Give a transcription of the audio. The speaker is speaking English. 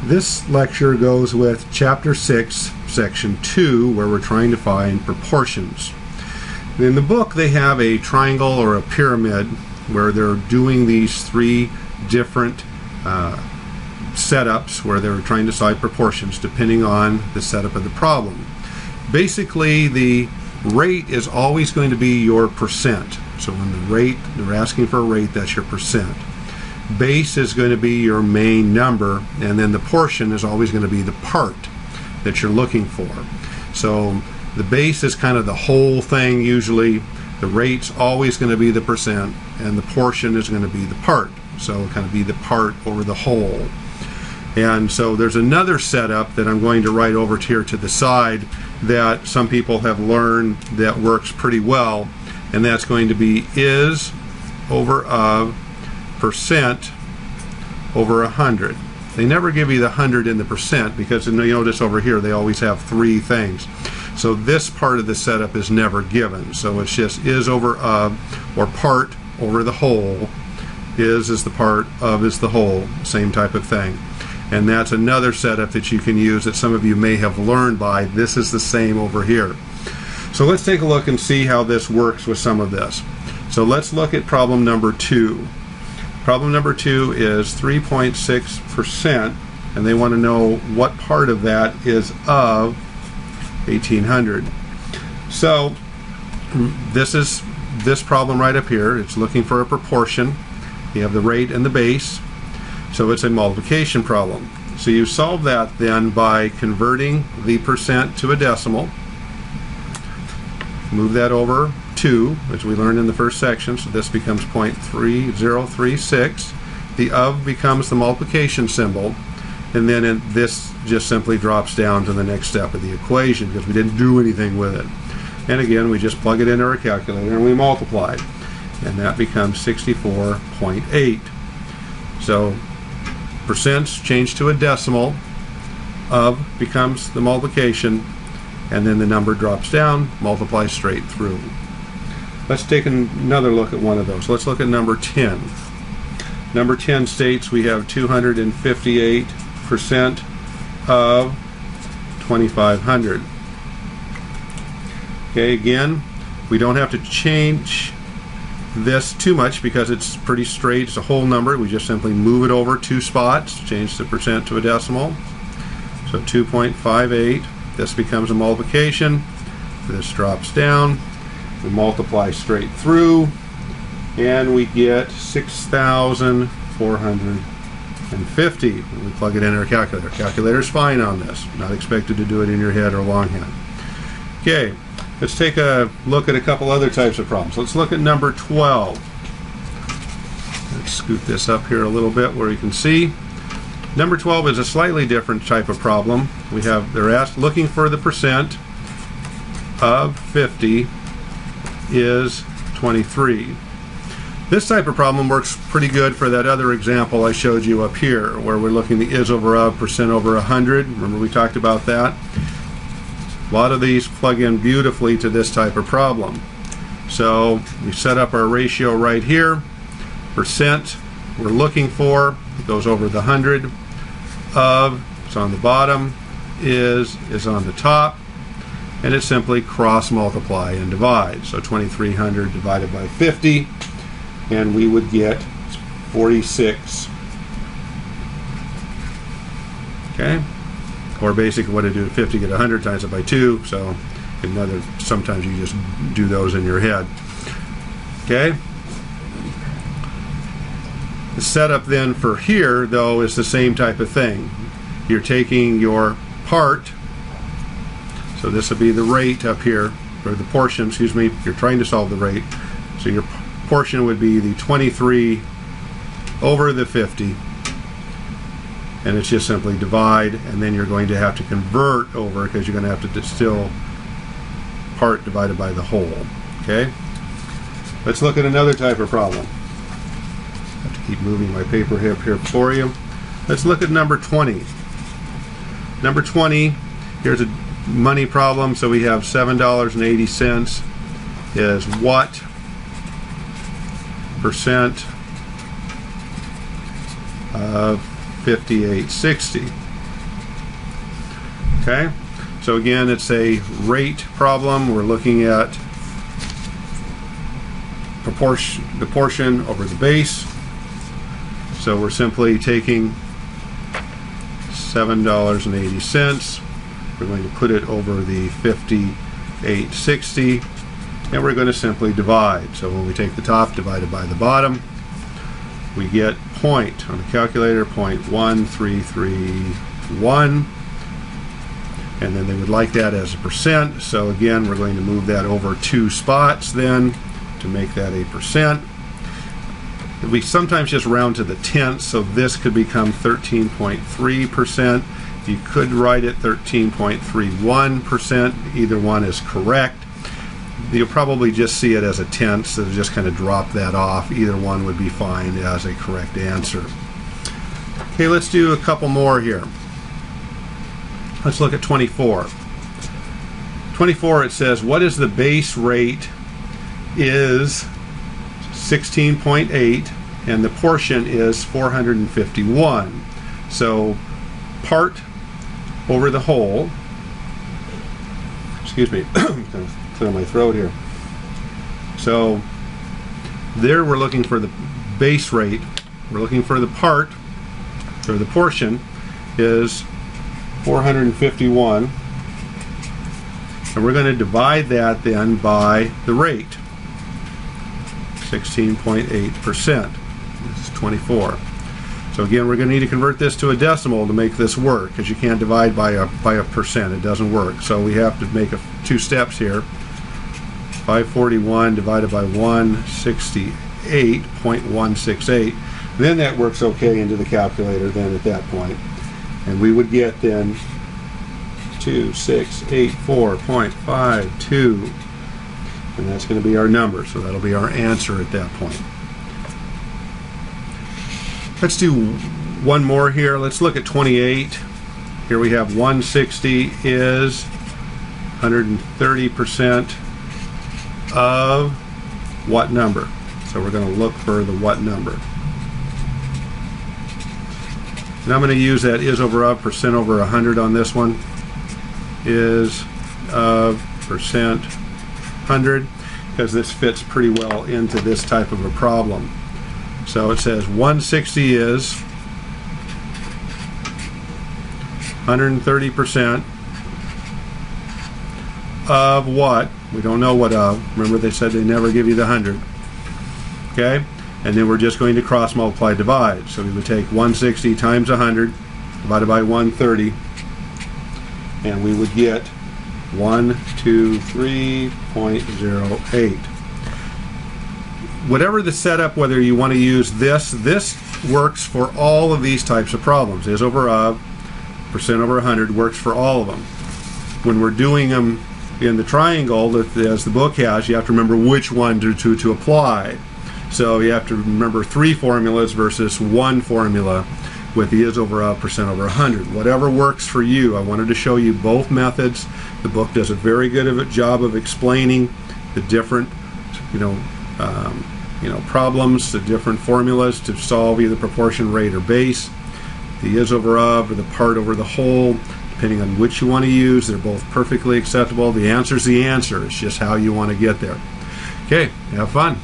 This lecture goes with Chapter 6, Section 2, where we're trying to find proportions. In the book, they have a triangle or a pyramid where they're doing these three different setups where they're trying to solve proportions depending on the setup of the problem. Basically, the rate is always going to be your percent. So when the rate, they're asking for a rate, that's your percent. Base is going to be your main number, and then the portion is always going to be the part that you're looking for. So the base is kind of the whole thing usually. The rate's always going to be the percent, and the portion is going to be the part. So it'll kind of be the part over the whole. And so there's another setup that I'm going to write over here to the side that some people have learned that works pretty well, and that's going to be is over of percent over 100. They never give you the 100 in the percent because you notice over here they always have three things. So this part of the setup is never given. So it's just is over of, or part over the whole. Is the part, of is the whole, same type of thing. And that's another setup that you can use that some of you may have learned by. This is the same over here. So let's take a look and see how this works with some of this. So let's look at problem number 2. Problem number 2 is 3.6%, and they want to know what part of that is of 1,800. So this is this problem right up here. It's looking for a proportion. You have the rate and the base. So it's a multiplication problem. So you solve that then by converting the percent to a decimal. Move that over 2, as we learned in the first section. So this becomes 0.3036. The of becomes the multiplication symbol. And then this just simply drops down to the next step of the equation because we didn't do anything with it. And again, we just plug it into our calculator and we multiply. And that becomes 64.8. So percents change to a decimal, of becomes the multiplication, and then the number drops down, multiplies straight through. Let's take another look at one of those. Let's look at number 10. Number 10 states we have 258% of 2,500. Okay, again, we don't have to change this too much because it's pretty straight. It's a whole number. We just simply move it over 2 spots, change the percent to a decimal. So 2.58. This becomes a multiplication. This drops down. We multiply straight through, and we get 6,450. We plug it in our calculator. Calculator's fine on this. Not expected to do it in your head or longhand. Okay. Let's take a look at a couple other types of problems. Let's look at number 12. Let's scoot this up here a little bit where you can see. Number 12 is a slightly different type of problem. They're looking for the percent of 50 is 23. This type of problem works pretty good for that other example I showed you up here where we're looking at the is over of, percent over 100. Remember we talked about that? A lot of these plug in beautifully to this type of problem. So we set up our ratio right here. Percent we're looking for, it goes over the 100. Of, it's on the bottom, is on the top. And it's simply cross multiply and divide. So 2,300 divided by 50, and we would get 46. Okay? Or basically what I do at 50, get 100 times it by 2. So sometimes you just do those in your head. Okay? The setup then for here, though, is the same type of thing. You're taking your part, so this would be the rate up here, or the portion, excuse me. You're trying to solve the rate. So your portion would be the 23 over the 50. And it's just simply divide, and then you're going to have to convert over because you're going to have to distill part divided by the whole. Okay? Let's look at another type of problem. I have to keep moving my paper up here for you. Let's look at number 20. Number 20, here's a money problem. So we have $7.80 is what percent of 58.60. Okay, so again, it's a rate problem. We're looking at the portion over the base. So we're simply taking $7.80. We're going to put it over the 58.60, and we're going to simply divide. So when we take the top divided by the bottom, we get point on the calculator, 0.1331, and then they would like that as a percent. So again, we're going to move that over 2 spots then to make that a percent. We sometimes just round to the tenths, so this could become 13.3%. You could write it 13.31%. Either one is correct. You'll probably just see it as a tenth, so just kind of drop that off. Either one would be fine as a correct answer. Okay, let's do a couple more here. Let's look at 24. 24, it says, what is the base rate is 16.8 and the portion is 451. So part over the whole, excuse me, I'm going to clear my throat here. So there we're looking for the base rate. We're looking for the part, or the portion is 451, and we're going to divide that then by the rate, 16.8%. This is 24. So again, we're going to need to convert this to a decimal to make this work, because you can't divide by a percent. It doesn't work. So we have to make 2 steps here. 541 divided by 168.168. Then that works okay into the calculator then at that point. And we would get then 2684.52. And that's going to be our number. So that'll be our answer at that point. Let's do one more here. Let's look at 28. Here we have 160 is 130% of what number? So we're going to look for the what number. And I'm going to use that is over of, percent over 100 on this one. Is of percent 100, because this fits pretty well into this type of a problem. So it says 160 is 130% of what? We don't know what of. Remember, they said they never give you the 100. Okay? And then we're just going to cross multiply divide. So we would take 160 times 100 divided by 130, and we would get 123.08. Whatever the setup, whether you want to use this works for all of these types of problems. Is over of, percent over 100 works for all of them. When we're doing them in the triangle, as the book has, you have to remember which one to apply. So you have to remember 3 formulas versus 1 formula with the is over of, percent over 100. Whatever works for you. I wanted to show you both methods. The book does a very good job of explaining the different, problems, the different formulas to solve either proportion, rate, or base. The is over of or the part over the whole, depending on which you want to use. They're both perfectly acceptable. The answer's the answer. It's just how you want to get there. Okay, have fun.